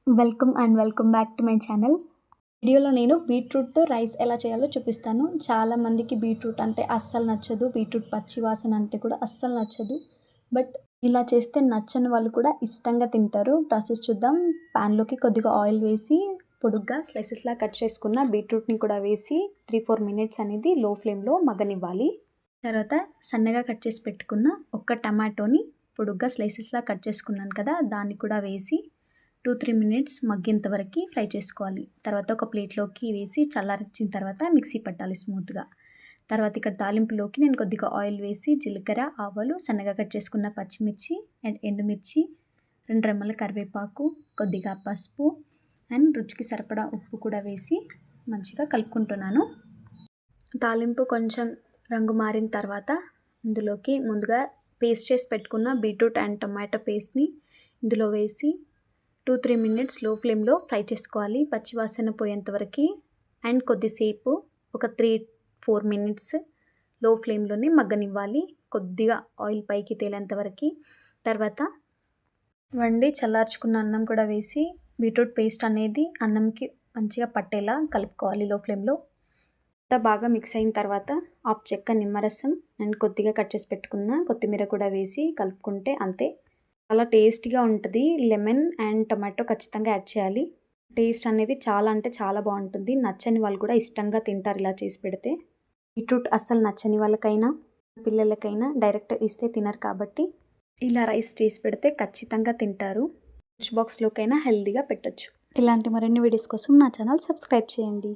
Welcome back to my channel. వీడియోలో నేను బీట్రూట్తో rice ఎలా చేయాలో చూపిస్తాను. చాలామందికి బీట్రూట్ అంటే అస్సలు నచ్చదు. బీట్రూట్ పచ్చి వాసన అంటే కూడా అస్సలు నచ్చదు. బట్ ఇలా చేస్తే నచ్చని వాళ్ళు కూడా ఇష్టంగా తింటారు. ప్రాసెస్ చూద్దాం. ప్యాన్లోకి కొద్దిగా ఆయిల్ వేసి పొడుగ్గా స్లైసెస్లా కట్ చేసుకున్న బీట్రూట్ని కూడా వేసి 3-4 మినిట్స్ అనేది లో ఫ్లేమ్లో మగ్గనివ్వాలి. తర్వాత సన్నగా కట్ చేసి పెట్టుకున్న ఒక్క టమాటోని పొడుగ్గా స్లైసెస్లా కట్ చేసుకున్నాను కదా, దాన్ని కూడా వేసి 2-3 మినిట్స్ మగ్గేంత వరకు ఫ్రై చేసుకోవాలి. తర్వాత ఒక ప్లేట్లోకి వేసి చల్లారించిన తర్వాత మిక్సీ పట్టాలి స్మూత్గా. తర్వాత ఇక్కడ తాలింపులోకి నేను కొద్దిగా ఆయిల్ వేసి జీలకర్ర, ఆవాలు, సన్నగా కట్ చేసుకున్న పచ్చిమిర్చి అండ్ ఎండుమిర్చి, 2 రెమ్మల కరివేపాకు, కొద్దిగా పసుపు అండ్ రుచికి సరిపడా ఉప్పు కూడా వేసి మంచిగా కలుపుకుంటున్నాను. తాలింపు కొంచెం రంగు మారిన తర్వాత ఇందులోకి ముందుగా పేస్ట్ చేసి పెట్టుకున్న బీట్రూట్ అండ్ టొమాటో పేస్ట్ని ఇందులో వేసి 2-3 మినిట్స్ లో ఫ్లేమ్లో ఫ్రై చేసుకోవాలి, పచ్చివాసన పోయేంత వరకు. అండ్ కొద్దిసేపు ఒక 3-4 మినిట్స్ లో ఫ్లేమ్లోనే మగ్గనివ్వాలి, కొద్దిగా ఆయిల్ పైకి తేలేంత వరకు. తర్వాత వండి చల్లార్చుకున్న అన్నం కూడా వేసి బీట్రూట్ పేస్ట్ అనేది అన్నంకి మంచిగా పట్టేలా కలుపుకోవాలి లో ఫ్లేమ్లో. అంతా బాగా మిక్స్ అయిన తర్వాత హాఫ్ చెక్క నిమ్మరసం అండ్ కొద్దిగా కట్ చేసి పెట్టుకున్న కొత్తిమీర కూడా వేసి కలుపుకుంటే అంతే. చాలా టేస్టీగా ఉంటుంది. లెమన్ అండ్ టొమాటో ఖచ్చితంగా యాడ్ చేయాలి. టేస్ట్ అనేది చాలా అంటే చాలా బాగుంటుంది. నచ్చని వాళ్ళు కూడా ఇష్టంగా తింటారు ఇలా చేసి పెడితే. బీట్రూట్ అస్సలు నచ్చని వాళ్ళకైనా పిల్లలకైనా డైరెక్ట్ ఇస్తే తినరు కాబట్టి ఇలా రైస్ చేసి పెడితే ఖచ్చితంగా తింటారు. లంచ్ బాక్స్లోకైనా హెల్తీగా పెట్టచ్చు. ఇలాంటి మరిన్ని వీడియోస్ కోసం నా ఛానల్ సబ్స్క్రైబ్ చేయండి.